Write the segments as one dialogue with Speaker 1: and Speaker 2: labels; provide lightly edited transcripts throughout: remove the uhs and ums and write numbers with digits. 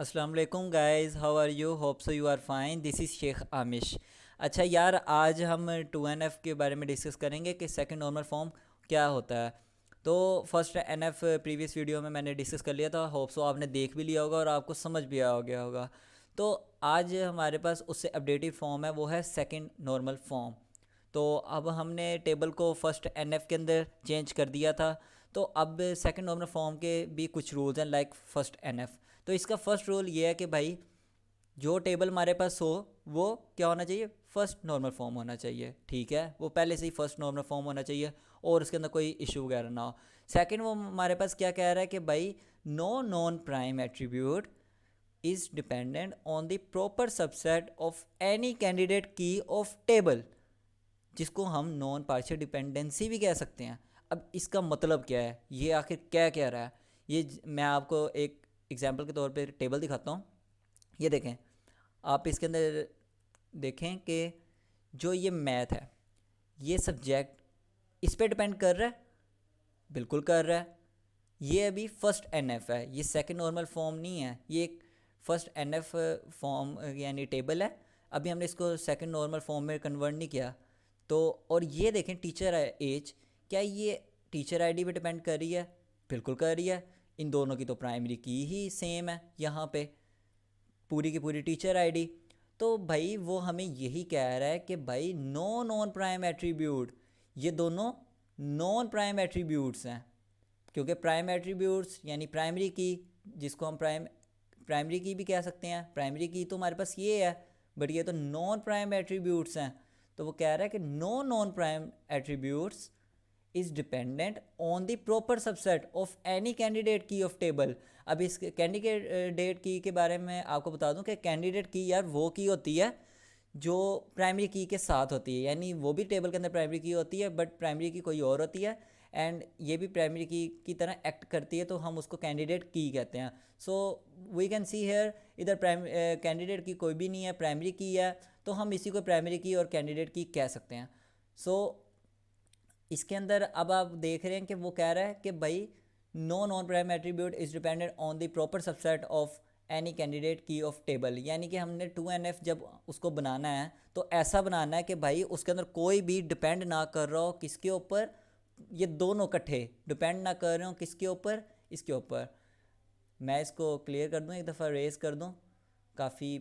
Speaker 1: अस्सलाम वालेकुम guys, how are you? Hope so you are fine. This is Sheikh Amish. अच्छा यार, आज हम 2NF के बारे में डिस्कस करेंगे कि सेकंड नॉर्मल फॉर्म क्या होता है। तो फर्स्ट NF प्रीवियस वीडियो में मैंने डिस्कस कर लिया था, होप सो आपने देख भी लिया होगा और आपको समझ भी आ गया होगा। तो आज हमारे पास उससे अपडेटेड फॉर्म है, वो है सेकंड नॉर्मल फॉर्म। तो अब हमने टेबल को फर्स्ट NF के अंदर चेंज कर दिया था। तो अब सेकंड नॉर्मल फॉर्म के भी कुछ रूल्स हैं लाइक फर्स्ट NF। तो इसका फर्स्ट रूल ये है कि भाई जो टेबल हमारे पास हो वो क्या होना चाहिए, फर्स्ट नॉर्मल फॉर्म होना चाहिए। ठीक है, वो पहले से ही फर्स्ट नॉर्मल फॉर्म होना चाहिए और उसके अंदर कोई इशू वगैरह ना हो। सेकंड, वो हमारे पास क्या कह रहा है कि भाई no non prime attribute is dependent on the proper subset of any candidate key of table, जिसको हम नॉन पार्शियल डिपेंडेंसी भी कह सकते हैं। अब इसका मतलब क्या है, ये आखिर क्या कह रहा है? मैं आपको एक एग्जांपल के तौर पे टेबल दिखाता हूँ। ये देखें, आप इसके अंदर देखें कि जो ये मैथ है, ये सब्जेक्ट इस पे डिपेंड कर रहा है, बिल्कुल कर रहा है। ये अभी फर्स्ट NF है, ये सेकंड नॉर्मल फॉर्म नहीं है, ये एक फर्स्ट NF फॉर्म यानी टेबल है। अभी हमने इसको सेकंड नॉर्मल फॉर्म में कन्वर्ट नहीं किया। तो और ये देखें टीचर एज, क्या ये टीचर आईडी पे डिपेंड कर रही है? बिल्कुल कर रही है। इन दोनों की तो प्राइमरी की ही सेम है यहाँ पे, पूरी की पूरी टीचर आईडी। तो भाई वो हमें यही कह रहा है कि भाई नो नॉन प्राइम एट्रीब्यूट, ये दोनों नॉन प्राइम एट्रीब्यूट्स हैं। क्योंकि प्राइम एट्रीब्यूट्स यानी प्राइमरी की, जिसको हम प्राइमरी की भी कह सकते हैं, प्राइमरी की तो हमारे पास ये है, बट ये तो नॉन प्राइम एट्रीब्यूट्स हैं। तो वो कह रहा है कि no non prime attributes is dependent on the proper subset of any candidate key of table. अब इस कैंडिडेट की के बारे में आपको बता दूं कि कैंडिडेट की यार वो की होती है जो प्राइमरी की के साथ होती है, यानी वो भी टेबल के अंदर प्राइमरी की होती है बट प्राइमरी की कोई और होती है, एंड ये भी प्राइमरी की तरह एक्ट करती है, तो हम उसको कैंडिडेट की कहते हैं। So we can see here, इधर कैंडिडेट की कोई भी नहीं है, प्राइमरी की है, तो हम इसी को प्राइमरी की और कैंडिडेट की कह सकते हैं। सो इसके अंदर अब आप देख रहे हैं कि वो कह रहा है कि भाई no non prime attribute is dependent on the proper subset of any candidate key of table. यानी कि हमने 2NF जब उसको बनाना है तो ऐसा बनाना है कि भाई उसके अंदर कोई भी डिपेंड ना कर रहा हो किसके ऊपर, ये दोनों इकट्ठे डिपेंड ना कर रहे हो किसके ऊपर, इसके ऊपर। मैं इसको क्लियर कर दूं, एक दफ़ा रेस कर दूं, काफ़ी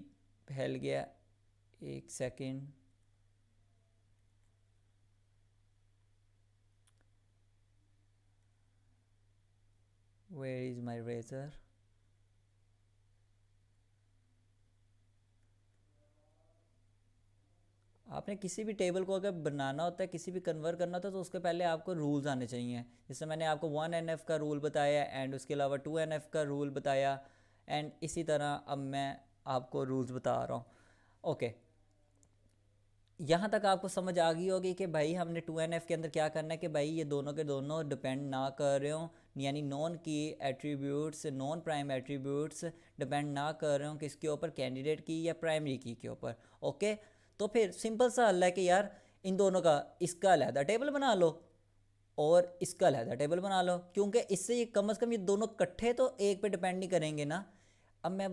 Speaker 1: फैल गया। एक second. Where is my razor? आपने किसी भी टेबल को अगर बनाना होता है, किसी भी कन्वर्ट करना होता है, तो उसके पहले आपको रूल्स आने चाहिए। जैसे मैंने आपको 1NF का रूल बताया एंड उसके अलावा 2NF का रूल बताया, एंड इसी तरह अब मैं आपको रूल्स बता रहा हूँ। ओके, यहाँ तक आपको समझ आ गई होगी कि भाई हमने 2NF के अंदर क्या करना है कि भाई ये दोनों के दोनों डिपेंड ना कर रहे हो, यानी नॉन की attributes, non prime attributes depend ना कर रहे हो किसके ऊपर, कैंडिडेट की या प्राइमरी की के ऊपर। ओके, तो फिर सिंपल सा हल है कि यार इन दोनों का, इसका अलहदा टेबल बना लो और इसका अलहदा टेबल बना लो, क्योंकि इससे ये कम से कम ये दोनों इकट्ठे तो एक पे डिपेंड नहीं करेंगे ना। अब मैं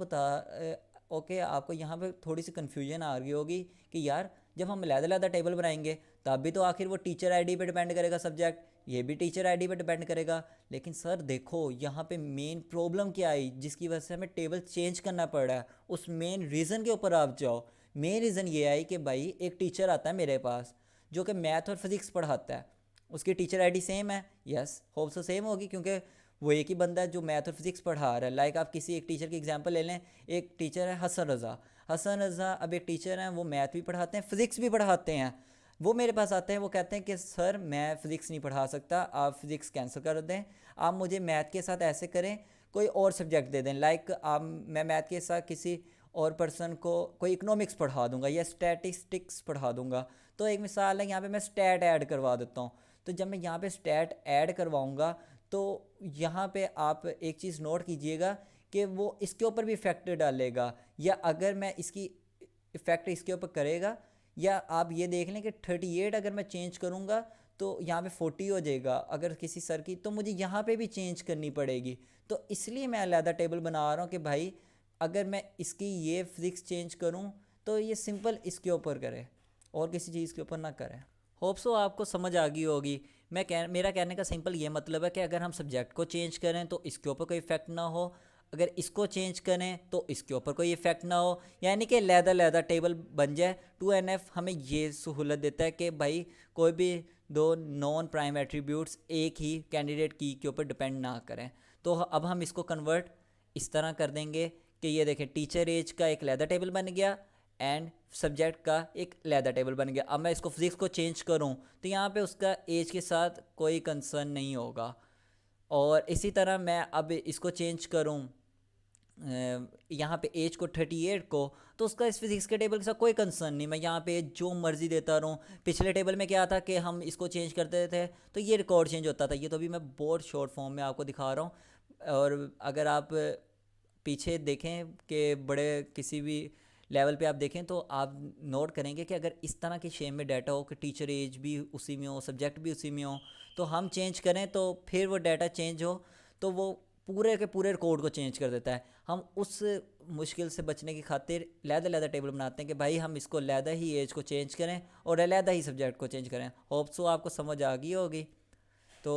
Speaker 1: ओके, आपको यहाँ पे थोड़ी सी कन्फ्यूजन आ रही होगी कि यार जब हम अलहदा टेबल बनाएंगे तब भी तो आखिर वो टीचर आईडी पे डिपेंड करेगा सब्जेक्ट, ये भी टीचर आईडी पे डिपेंड करेगा। लेकिन सर देखो यहाँ पे मेन प्रॉब्लम क्या आई जिसकी वजह से हमें टेबल चेंज करना पड़ रहा है, उस मेन रीज़न के ऊपर आप जाओ। मेन रीज़न ये आई कि भाई एक टीचर आता है मेरे पास जो कि मैथ और फिज़िक्स पढ़ाता है, उसकी टीचर आईडी सेम है, यस होप सो सेम होगी क्योंकि वो एक ही बंदा है जो मैथ और फिजिक्स पढ़ा रहा है। लाइक आप किसी एक टीचर की एग्जांपल ले लें, एक टीचर है हसन रज़ा। हसन रज़ा अब एक टीचर हैं, वो मैथ भी पढ़ाते हैं, फिज़िक्स भी पढ़ाते हैं। वो मेरे पास आते हैं, वो कहते हैं कि सर मैं फ़िज़िक्स नहीं पढ़ा सकता, आप फ़िज़िक्स कैंसिल कर दें, आप मुझे मैथ के साथ ऐसे करें, कोई और सब्जेक्ट दे दें। लाइक आप, मैं मैथ के साथ किसी और पर्सन को कोई इकोनॉमिक्स पढ़ा दूंगा या स्टैटिस्टिक्स पढ़ा दूंगा। तो एक मिसाल है, यहाँ पे मैं स्टैट ऐड करवा देता हूँ। तो जब मैं यहाँ पे स्टैट ऐड करवाऊँगा तो यहाँ पे आप एक चीज़ नोट कीजिएगा कि वो इसके ऊपर भी इफ़ेक्ट डालेगा, या अगर मैं इसकी इफ़ेक्ट इसके ऊपर करेगा, या आप ये देख लें कि 38 अगर मैं चेंज करूँगा तो यहाँ पे 40 हो जाएगा अगर किसी सर की, तो मुझे यहाँ पे भी चेंज करनी पड़ेगी। तो इसलिए मैं अलहदा टेबल बना रहा हूँ कि भाई अगर मैं इसकी ये फिजिक्स चेंज करूँ तो ये सिंपल इसके ऊपर करे और किसी चीज़ के ऊपर ना करे। होप सो आपको समझ आ गई होगी। मेरा कहने का सिंपल ये मतलब है कि अगर हम सब्जेक्ट को चेंज करें तो इसके ऊपर कोई इफेक्ट ना हो, अगर इसको चेंज करें तो इसके ऊपर कोई इफेक्ट ना हो, यानी कि लहदा टेबल बन जाए। 2NF हमें ये सहूलत देता है कि भाई कोई भी दो नॉन प्राइम एट्रीब्यूट्स एक ही कैंडिडेट की के ऊपर डिपेंड ना करें। तो अब हम इसको कन्वर्ट इस तरह कर देंगे कि ये देखें, टीचर एज का एक लहदा टेबल बन गया एंड सब्जेक्ट का एक लहदा टेबल बन गया। अब मैं इसको फिजिक्स को चेंज करूं तो यहाँ पे उसका एज के साथ कोई कंसर्न नहीं होगा। और इसी तरह मैं अब इसको चेंज करूं यहाँ पे एज को 38 को, तो उसका इस फिजिक्स के टेबल के साथ कोई कंसर्न नहीं, मैं यहाँ पे जो मर्जी देता रहूँ। पिछले टेबल में क्या था कि हम इसको चेंज करते थे तो ये रिकॉर्ड चेंज होता था। ये तो अभी मैं बहुत शॉर्ट फॉर्म में आपको दिखा रहा हूँ। और अगर आप पीछे देखें कि बड़े किसी भी लेवल पे आप देखें तो आप नोट करेंगे कि अगर इस तरह की शेप में डाटा हो कि टीचर एज भी उसी में हो, सब्जेक्ट भी उसी में हो, तो हम चेंज करें तो फिर वो डाटा चेंज हो तो वो पूरे के पूरे कोड को चेंज कर देता है। हम उस मुश्किल से बचने की खातिर लहदा टेबल बनाते हैं कि भाई हम इसको लहदा ही एज को चेंज करें और लहदा ही सब्जेक्ट को चेंज करें। होप सो आपको समझ आ गई होगी। तो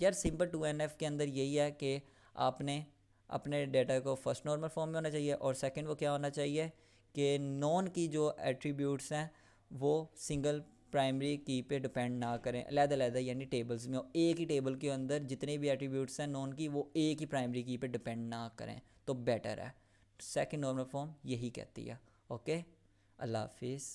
Speaker 1: यार सिंपल 2NF के अंदर यही है कि आपने अपने डेटा को फर्स्ट नॉर्मल फॉर्म में होना चाहिए और सेकंड वो क्या होना चाहिए कि नॉन की जो एट्रीब्यूट्स हैं वो सिंगल प्राइमरी की पे डिपेंड ना करें, अलग-अलग यानी टेबल्स में, एक ही टेबल के अंदर जितने भी एट्रीब्यूट्स हैं नॉन की वो एक ही प्राइमरी की पे डिपेंड ना करें तो बेटर है। सेकंड नॉर्मल फॉर्म यही कहती है। ओके, अल्लाह हाफिज़।